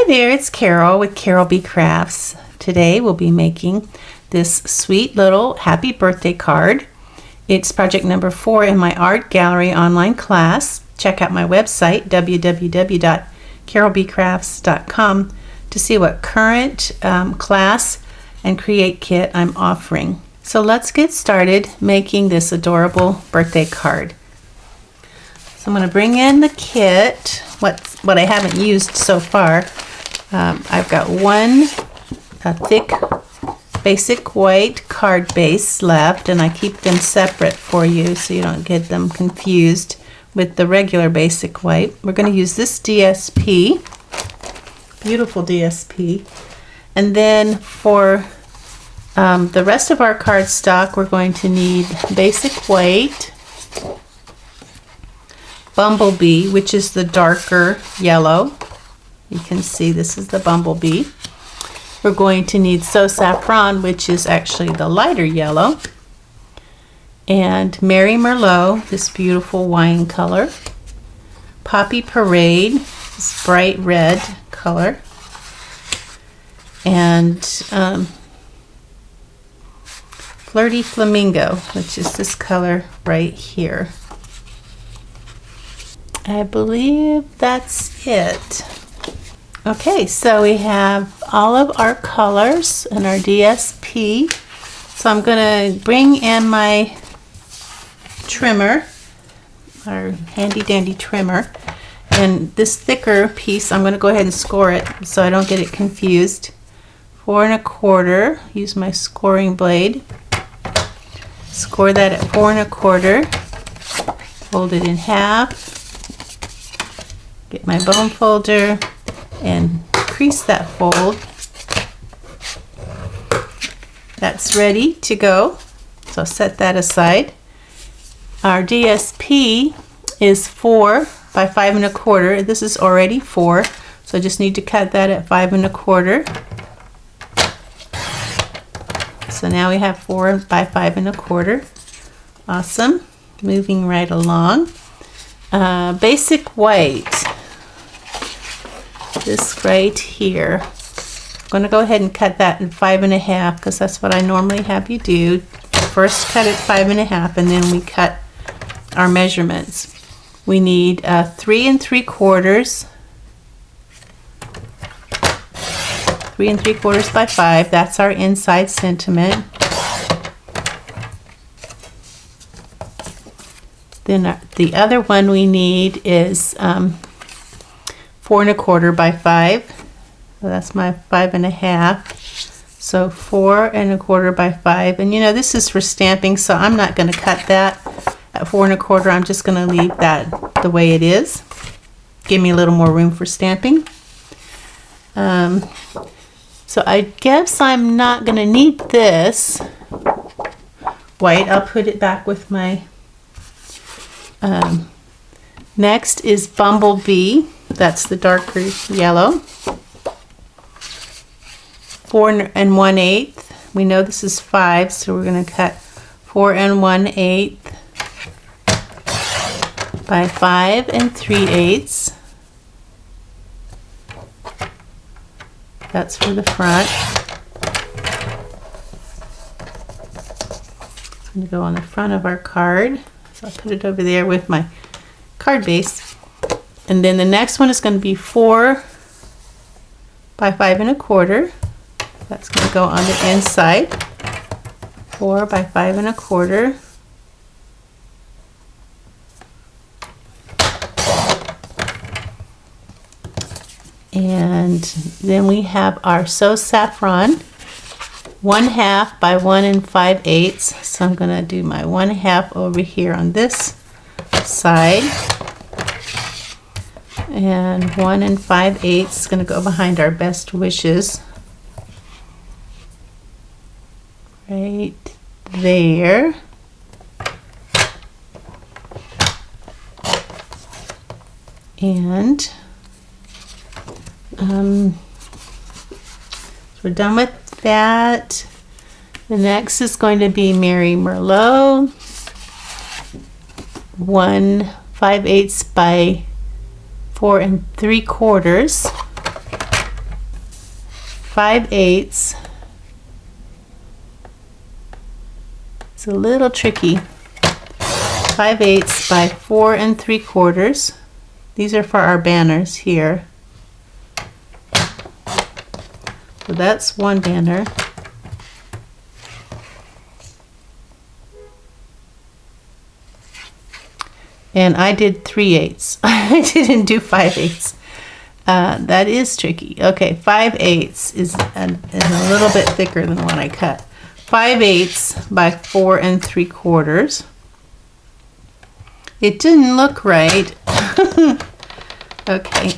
there, it's Carol with Carolbcrafts. Today we'll be making this sweet little happy birthday card. It's project number 4 in my art gallery online class. Check out my website www.carolbcrafts.com to see what current class and create kit I'm offering. So let's get started making this adorable birthday card. So I'm going to bring in the kit, what I haven't used so far. I've got one thick basic white card base left, and I keep them separate for you so you don't get them confused with the regular basic white. We're going to use this DSP, beautiful DSP, and then for the rest of our cardstock we're going to need basic white, Bumblebee, which is the darker yellow. You can see this is the Bumblebee. We're going to need So Saffron, which is actually the lighter yellow, and Merry Merlot, this beautiful wine color, Poppy Parade, this bright red color, and Flirty Flamingo, which is this color right here. I believe that's it. Okay, so we have all of our colors and our DSP. So I'm going to bring in my trimmer, our handy dandy trimmer, and this thicker piece I'm going to go ahead and score it so I don't get it confused. 4 1/4. Use my scoring blade. Score that at 4 1/4. Fold it in half. Get my bone folder and crease that fold. That's ready to go, so set that aside. Our DSP is 4 by 5 1/4. This is already 4, so I just need to cut that at 5 1/4. So now we have 4 by 5 1/4. Awesome. Moving right along. Basic white. This right here. I'm going to go ahead and cut that in 5 1/2 because that's what I normally have you do. First cut it 5 1/2 and then we cut our measurements. We need 3 3/4. 3 3/4 by 5. That's our inside sentiment. Then the other one we need is 4 1/4 by 5. So that's my 5 1/2. So 4 1/4 by 5. And you know, this is for stamping, so I'm not going to cut that at 4 1/4. I'm just going to leave that the way it is. Give me a little more room for stamping. So I guess I'm not going to need this white. I'll put it back with my... next is Bumblebee. That's the darker yellow. 4 1/8. We know this is 5, so we're going to cut 4 1/8 by 5 3/8. That's for the front. It's going to go on the front of our card. So I'll put it over there with my card base. And then the next one is going to be 4 by 5 1/4. That's going to go on the inside. 4 by 5 1/4. And then we have our So Saffron, 1/2 by 1 5/8. So I'm going to do my 1/2 over here on this side. And 1 5/8 is going to go behind our best wishes. Right there. And so we're done with that. The next is going to be Merry Merlot, 1 5/8 by 4 3/4. 5/8. It's a little tricky. 5/8 by 4 3/4. These are for our banners here. So that's one banner. And I did 3/8. I didn't do 5/8. That is tricky. Okay, 5/8 is a little bit thicker than the one I cut. 5/8 by 4 3/4. It didn't look right. Okay,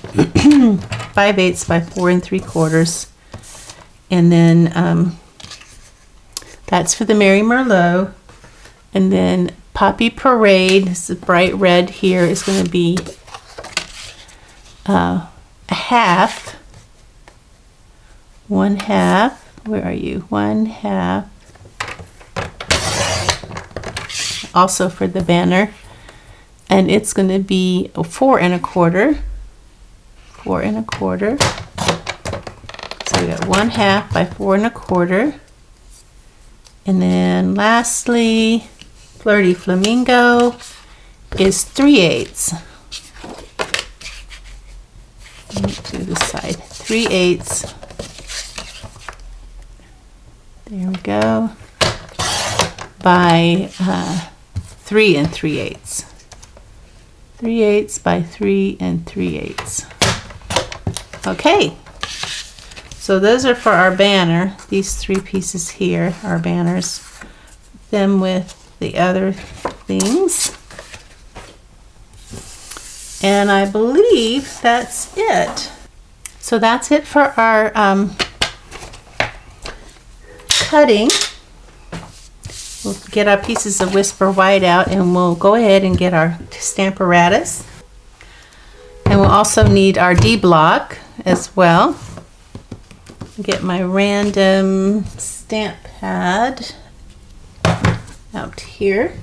5/8 by 4 3/4. And then that's for the Merry Merlot. And then Poppy Parade, this is bright red here, is going to be a half. 1/2. Where are you? 1/2. Also for the banner. And it's going to be 4 1/4. 4 1/4. So we got 1/2 by 4 1/4. And then lastly, Flirty Flamingo is 3/8. To the side, 3/8. There we go. By 3 3/8. 3/8 by 3 3/8. Okay. So those are for our banner. These 3 pieces here are banners. Them with the other things. And I believe that's it. So that's it for our cutting. We'll get our pieces of Whisper White out and we'll go ahead and get our Stamparatus. And we'll also need our D block as well. Get my random stamp pad out here.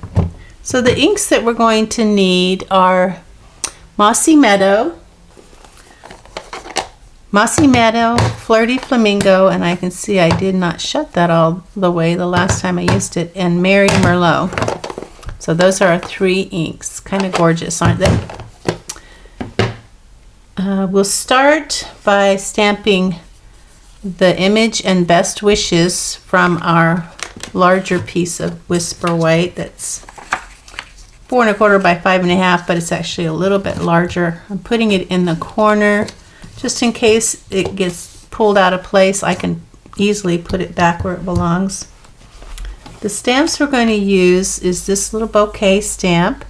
So the inks that we're going to need are Mossy Meadow, Flirty Flamingo, and I can see I did not shut that all the way the last time I used it, and Merry Merlot. So those are our 3 inks. Kind of gorgeous, aren't they? We'll start by stamping the image and best wishes from our larger piece of Whisper White. That's 4 1/4 by 5 1/2, but it's actually a little bit larger. I'm putting it in the corner just in case it gets pulled out of place. I can easily put it back where it belongs. The stamps we're going to use is this little bouquet stamp,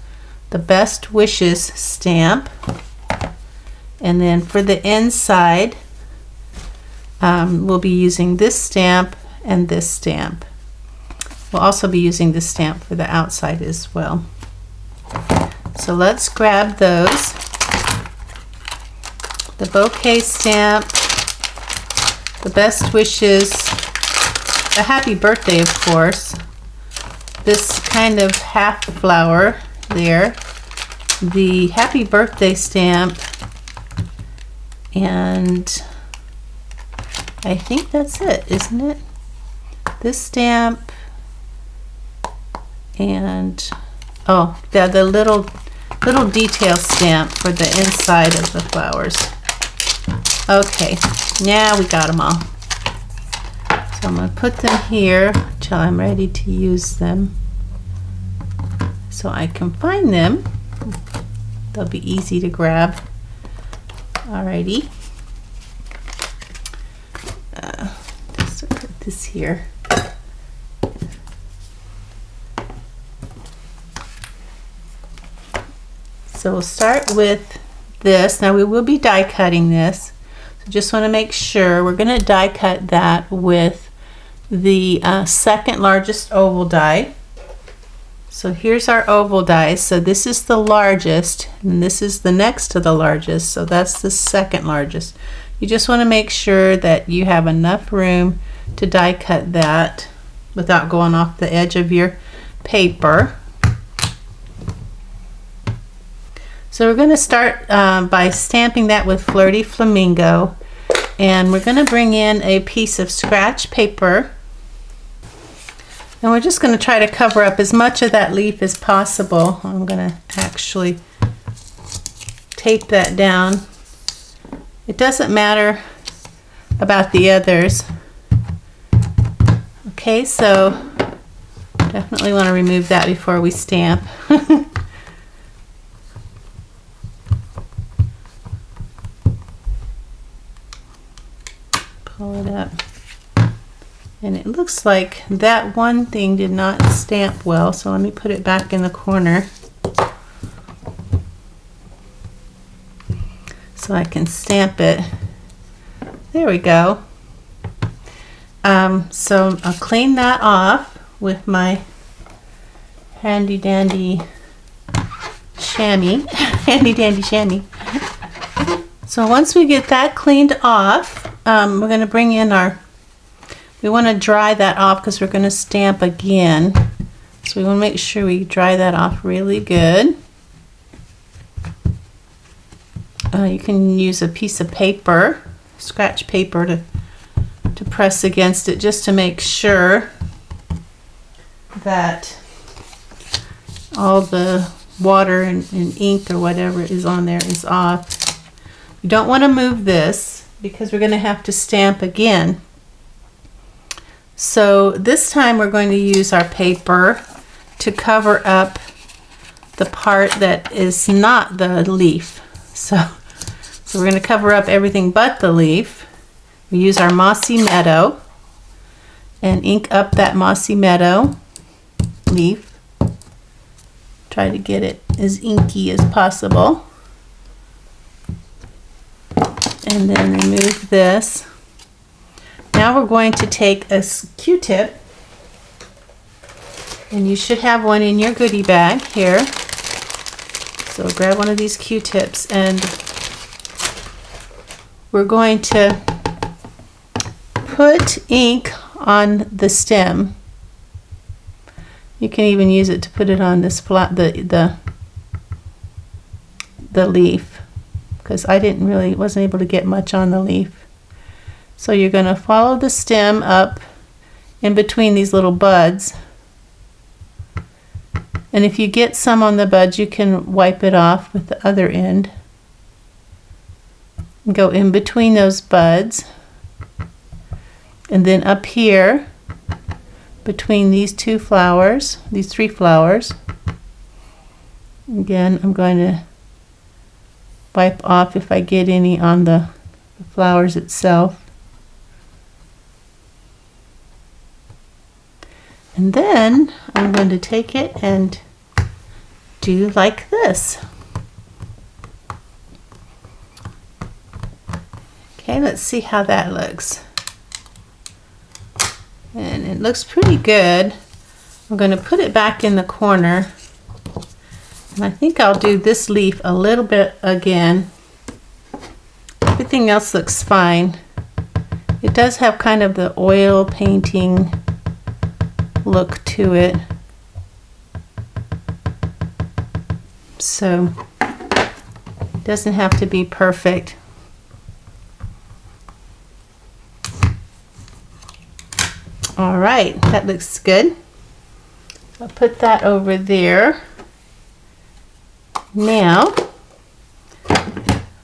the Best Wishes stamp, and then for the inside we'll be using this stamp and this stamp. We'll also be using this stamp for the outside as well. So let's grab those. The bouquet stamp, the Best Wishes, a happy birthday, of course, this kind of half flower there, the happy birthday stamp, and I think that's it, isn't it? This stamp, and oh yeah, the little detail stamp for the inside of the flowers. Okay, now we got them all. So I'm going to put them here till I'm ready to use them, so I can find them. They'll be easy to grab. Alrighty. Just put this here. So we'll start with this. Now we will be die cutting this. So just want to make sure we're going to die cut that with the second largest oval die. So here's our oval die. So this is the largest and this is the next to the largest. So that's the second largest. You just want to make sure that you have enough room to die cut that without going off the edge of your paper. So we're going to start by stamping that with Flirty Flamingo, And we're going to bring in a piece of scratch paper, and we're just going to try to cover up as much of that leaf as possible. I'm going to actually tape that down. It doesn't matter about the others. Okay, so definitely want to remove that before we stamp. Pull it up. And it looks like that one thing did not stamp well, so let me put it back in the corner so I can stamp it. There we go. So I'll clean that off with my handy dandy chamois. Handy dandy chamois. So once we get that cleaned off, we're going to bring in we want to dry that off because we're going to stamp again. So we want to make sure we dry that off really good. You can use a piece of paper, scratch paper, to press against it just to make sure that all the water and ink or whatever is on there is off. You don't want to move this because we're going to have to stamp again. So this time we're going to use our paper to cover up the part that is not the leaf. So we're going to cover up everything but the leaf. We use our Mossy Meadow and ink up that Mossy Meadow leaf. Try to get it as inky as possible. And then remove this. Now we're going to take a Q-tip, and you should have one in your goodie bag here. So grab one of these Q-tips, and we're going to put ink on the stem. You can even use it to put it on this the leaf, because I wasn't able to get much on the leaf. So you're going to follow the stem up in between these little buds. And if you get some on the buds, you can wipe it off with the other end. Go in between those buds. And then up here, between these two flowers, these three flowers, again, I'm going to wipe off if I get any on the flowers itself. And then I'm going to take it and do like this. Okay, let's see how that looks. And it looks pretty good. I'm going to put it back in the corner. And I think I'll do this leaf a little bit again. Everything else looks fine. It does have kind of the oil painting look to it. So it doesn't have to be perfect. All right, that looks good. I'll put that over there. Now,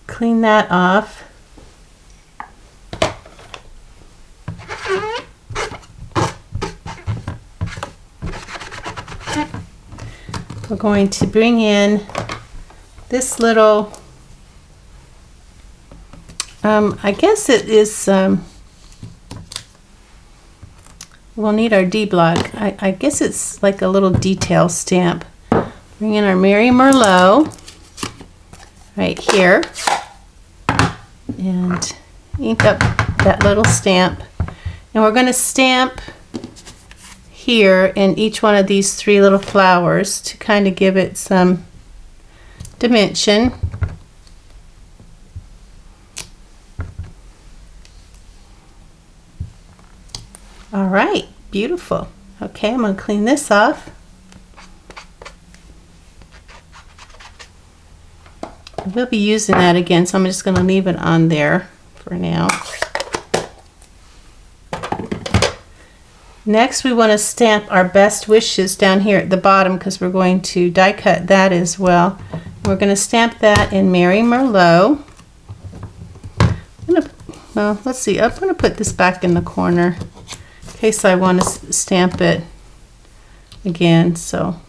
clean that off. We're going to bring in this little, I guess it is, we'll need our D block. I guess it's like a little detail stamp. Bring in our Merry Merlot right here and ink up that little stamp. And we're going to stamp here in each one of these three little flowers to kind of give it some dimension. All right, beautiful. Okay, I'm going to clean this off. We'll be using that again, so I'm just going to leave it on there for now. Next, we want to stamp our best wishes down here at the bottom because we're going to die cut that as well. We're going to stamp that in Mary Merlot. Well, let's see. I'm going to put this back in the corner in case I want to stamp it again. So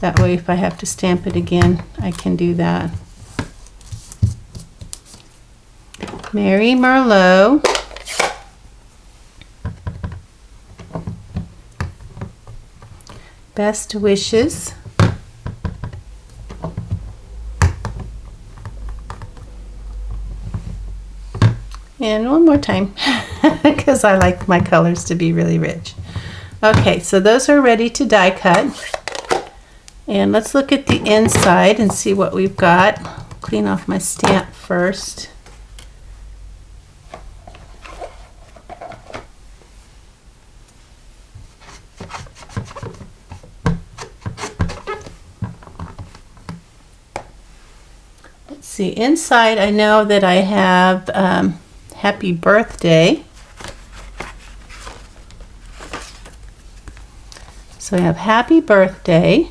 that way, if I have to stamp it again, I can do that. Mary Merlot. Best wishes. And one more time because I like my colors to be really rich. Okay, so those are ready to die cut. And let's look at the inside and see what we've got. Clean off my stamp first. See, inside I know that I have happy birthday. So I have happy birthday.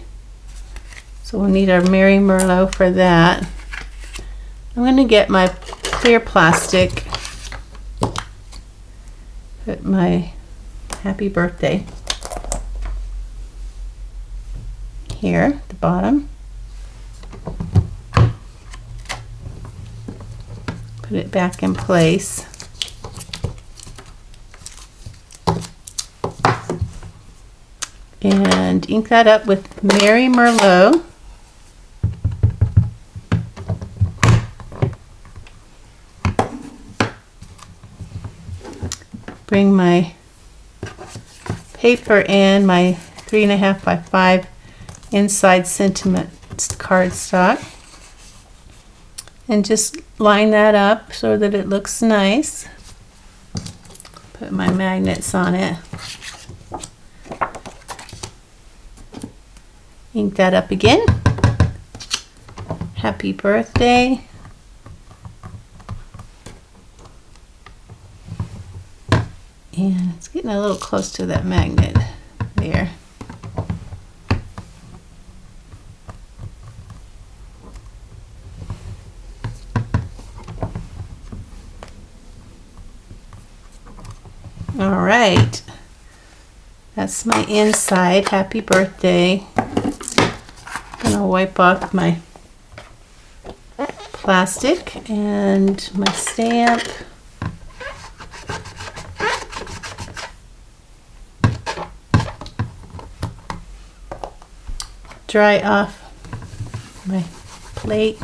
So we'll need our Mary Merlot for that. I'm going to get my clear plastic. Put my happy birthday here at the bottom. Put it back in place. And ink that up with Mary Merlot. Bring my paper and my 3.5 by 5 inside sentiment cardstock. And just line that up so that it looks nice. Put my magnets on it. Ink that up again. Happy birthday. And it's getting a little close to that magnet there. All right, that's my inside. Happy birthday. I'm gonna wipe off my plastic and my stamp. Dry off my plate.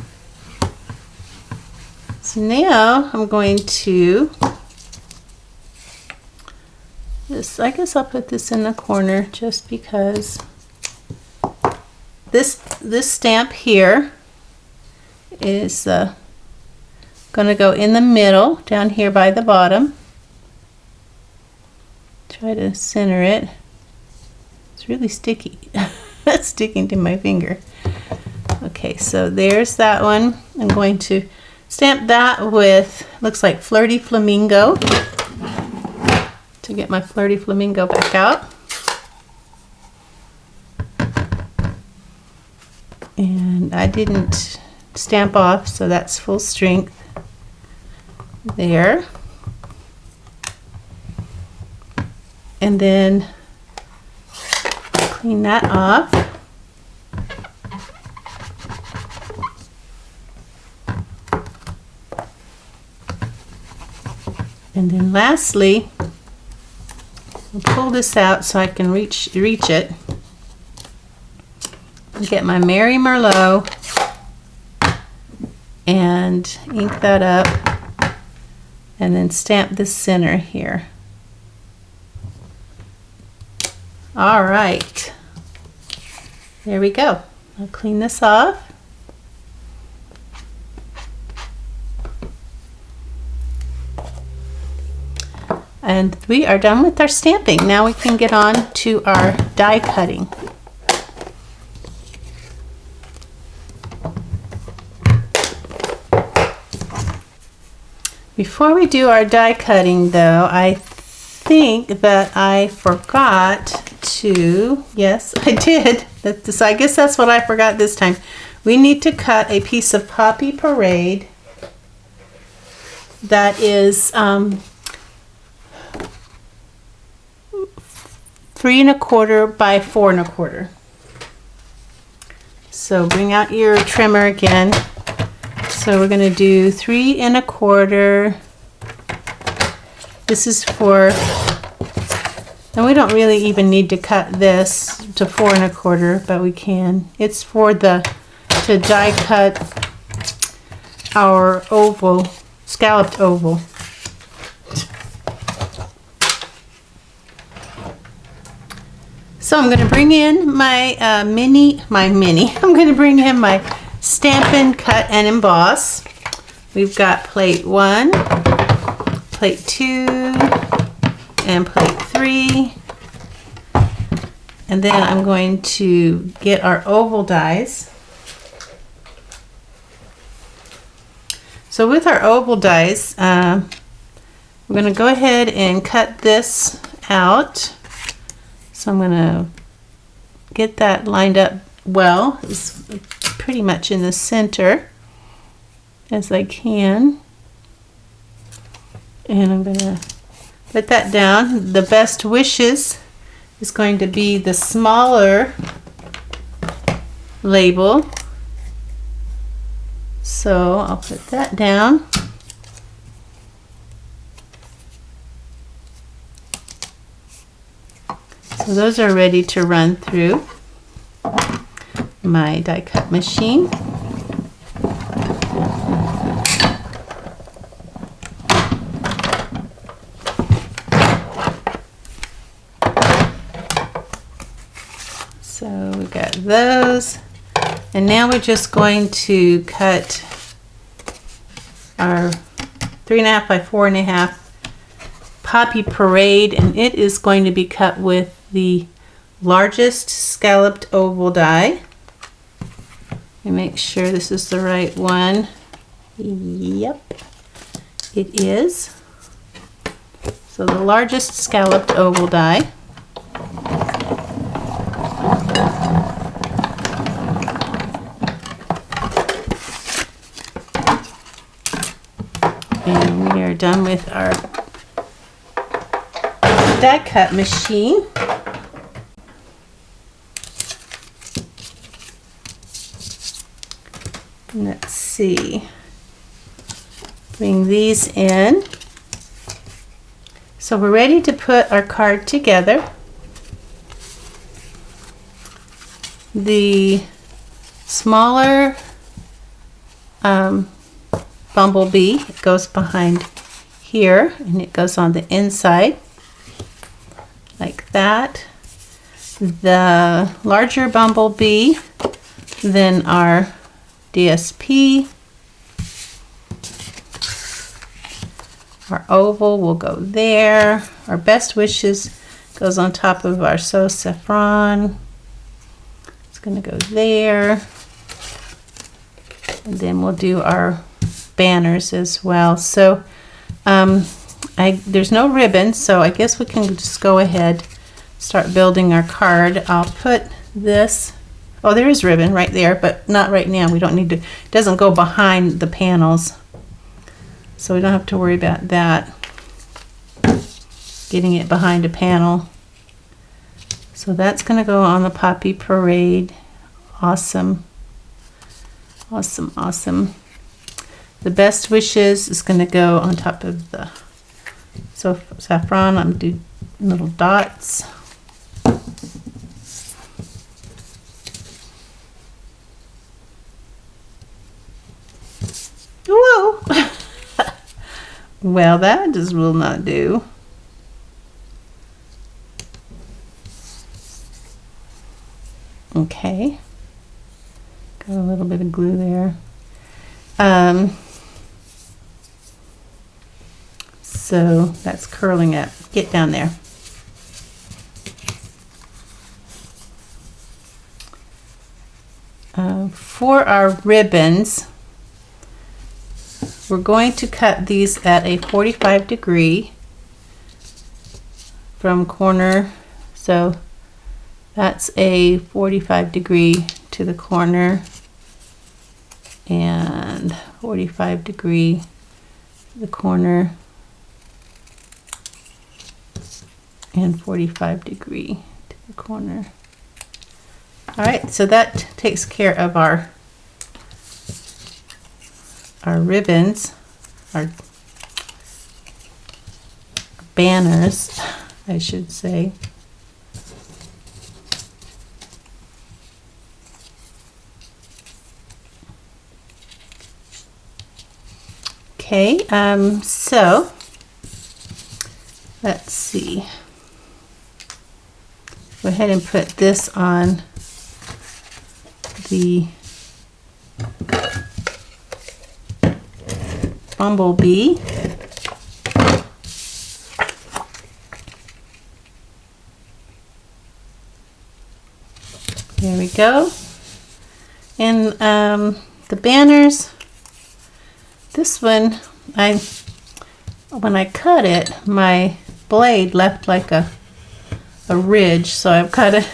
So now I'm going to I guess I'll put this in the corner just because this stamp here is going to go in the middle down here by the bottom. Try to center it. It's really sticky. That's sticking to my finger. Okay, so there's that one. I'm going to stamp that with, looks like Flirty Flamingo. To get my Flirty Flamingo back out. And I didn't stamp off, so that's full strength there. And then clean that off. And then lastly, I'll pull this out so I can reach it. Get my Mary Merlot and ink that up and then stamp the center here. All right, there we go. I'll clean this off. And we are done with our stamping. Now we can get on to our die cutting. Before we do our die cutting though, I think that I forgot to, yes, I did. So I guess that's what I forgot this time. We need to cut a piece of Poppy Parade that is 3 1/4 by 4 1/4. So bring out your trimmer again. So we're going to do 3 1/4. This is for, and we don't really even need to cut this to 4 1/4, but we can. It's for to die cut our oval, scalloped oval. So I'm going to bring in my mini. I'm going to bring in my Stampin' Cut and Emboss. We've got plate 1, plate 2, and plate 3. And then I'm going to get our oval dies. So with our oval dies, we're going to go ahead and cut this out. So I'm going to get that lined up well. It's pretty much in the center as I can. And I'm going to put that down. The Best Wishes is going to be the smaller label. So I'll put that down. So those are ready to run through my die cut machine. So we got those, and now we're just going to cut our 3 1/2 by 4 1/2 Poppy Parade, and it is going to be cut with the largest scalloped oval die. Let me make sure this is the right one. Yep, it is. So the largest scalloped oval die. And we are done with our die cut machine. Let's see. Bring these in. So we're ready to put our card together. The smaller bumblebee goes behind here, and it goes on the inside like that. The larger bumblebee, then our DSP, our oval will go there. Our Best Wishes goes on top of our So Saffron. It's going to go there. And then we'll do our banners as well. So there's no ribbon, so I guess we can just go ahead, start building our card. I'll put this, oh, there is ribbon right there, but not right now. We don't need to, it doesn't go behind the panels, so we don't have to worry about that, getting it behind a panel. So that's going to go on the Poppy Parade. Awesome. Awesome, awesome. The Best Wishes is going to go on top of the So Saffron. I'm doing little dots. Whoa! Well, that just will not do. Okay. Got a little bit of glue there. So that's curling up. Get down there. For our ribbons, we're going to cut these at a 45 degree. from corner. So that's a 45° to the corner and 45° to the corner and 45° to the corner. All right, so that takes care of our ribbons, our banners, I should say. Okay, so let's see. Go ahead and put this on the bumblebee. There we go. And the banners, this one, when I cut it, my blade left like a ridge, so I've got to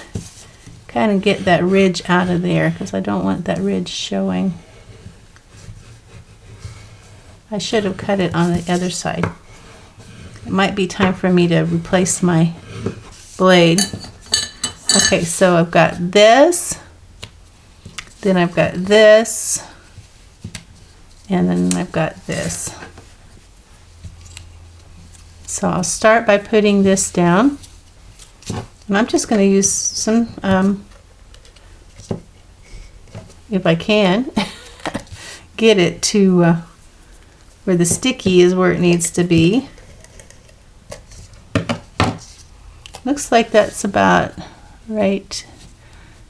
kind of get that ridge out of there because I don't want that ridge showing. I should have cut it on the other side. It might be time for me to replace my blade. Okay, so I've got this, then I've got this, and then I've got this. So I'll start by putting this down. And I'm just going to use some, if I can, get it to where the sticky is where it needs to be. Looks like that's about right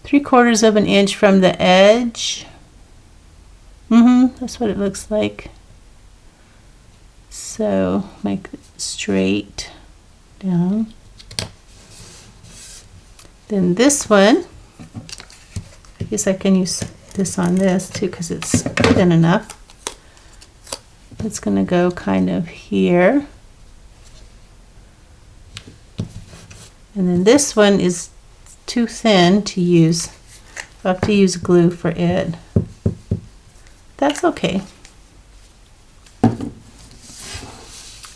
3/4 of an inch from the edge. That's what it looks like. So make it straight down. Then this one, I guess I can use this on this too because it's thin enough. It's going to go kind of here. And then this one is too thin to use. I'll have to use glue for it. That's okay.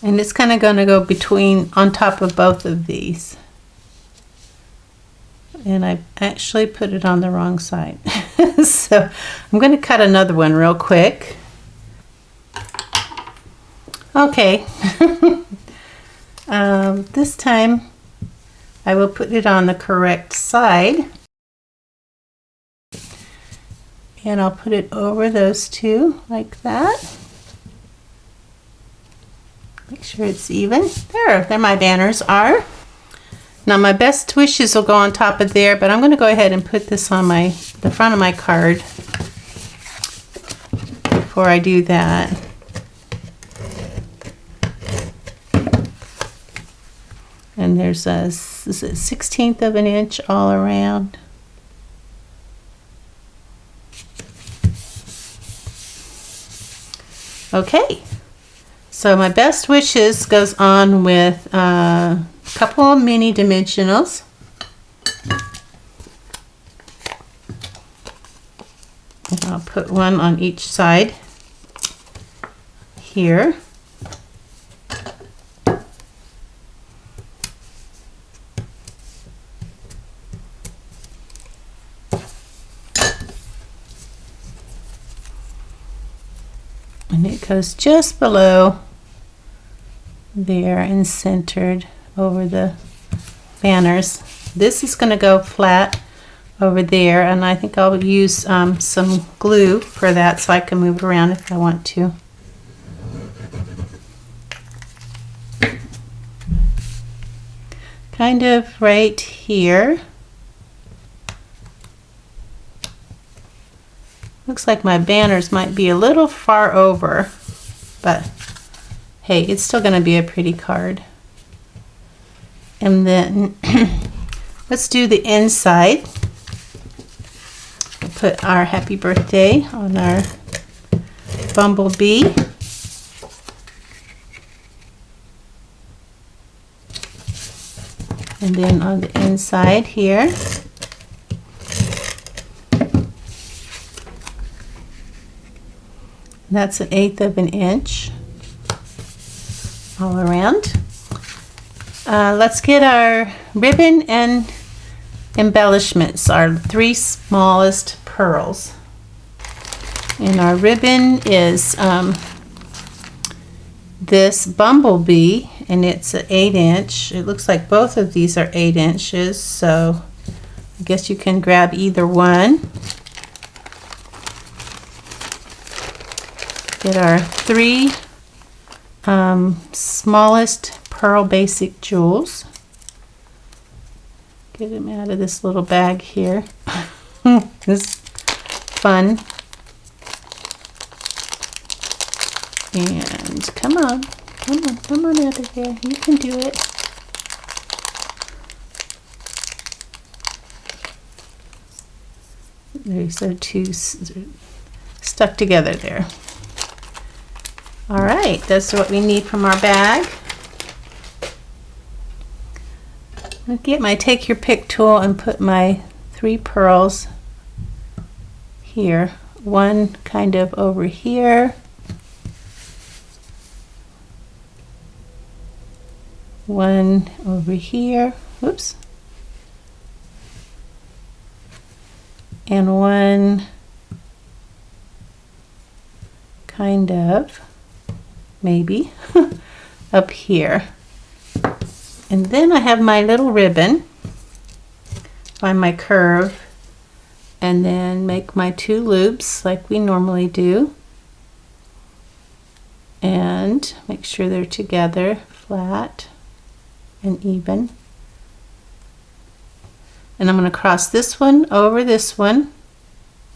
And it's kind of going to go on top of both of these. And I actually put it on the wrong side. So I'm going to cut another one real quick. Okay. This time I will put it on the correct side. And I'll put it over those two like that. Make sure it's even. There my banners are. Now my best wishes will go on top of there, but I'm going to go ahead and put this on the front of my card before I do that. And there's a 1/16 of an inch all around. Okay, so my best wishes goes on with a couple of mini dimensionals. And I'll put one on each side here. And it goes just below there and centered over the banners. This is going to go flat over there, and I think I'll use some glue for that so I can move it around if I want to. Kind of right here. Looks like my banners might be a little far over, but hey, it's still going to be a pretty card. And then let's do the inside. We'll put our happy birthday on our bumblebee. And then on the inside here, that's 1/8 of an inch all around. Let's get our ribbon and embellishments, our 3 smallest pearls. And our ribbon is this bumblebee, and it's an 8 inch. It looks like both of these are 8 inches, so I guess you can grab either one. Get our 3 smallest pearl basic jewels. Get them out of this little bag here. This is fun. And come on out of here. You can do it. There's our 2 stuck together there. All right, that's what we need from our bag. I'll get my take your pick tool and put my 3 pearls here. One kind of over here. One over here. Oops. And one kind of, maybe, up here. And then I have my little ribbon, find my curve, and then make my 2 loops like we normally do. And make sure they're together, flat and even. And I'm going to cross this one over this one,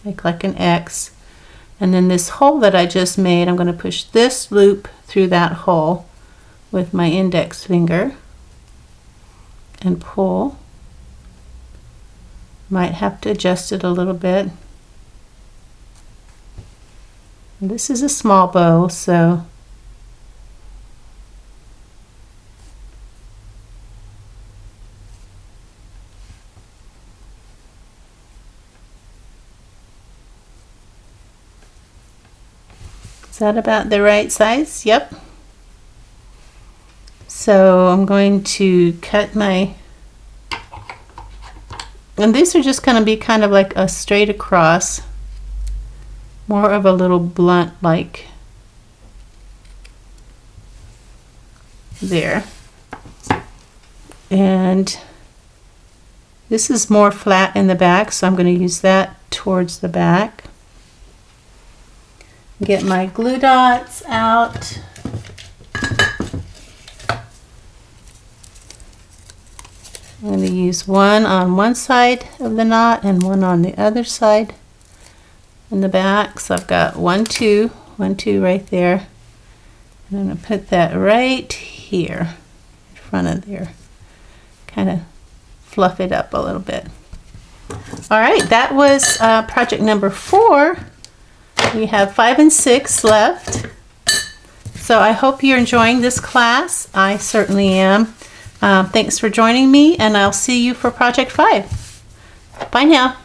make like an X. And then this hole that I just made, I'm going to push this loop through that hole with my index finger and pull. Might have to adjust it a little bit. And this is a small bow, so is that about the right size? Yep. So I'm going to cut my, and these are just going to be kind of like a straight across, more of a little blunt like there. And this is more flat in the back, so I'm going to use that towards the back. Get my glue dots out. I'm going to use one on one side of the knot and one on the other side in the back. So I've got 1, 2, 1, 2 right there. And I'm going to put that right here in front of there. Kind of fluff it up a little bit. All right, that was project number 4. We have 5 and 6 left. So I hope you're enjoying this class. I certainly am. Thanks for joining me, and I'll see you for project 5. Bye now.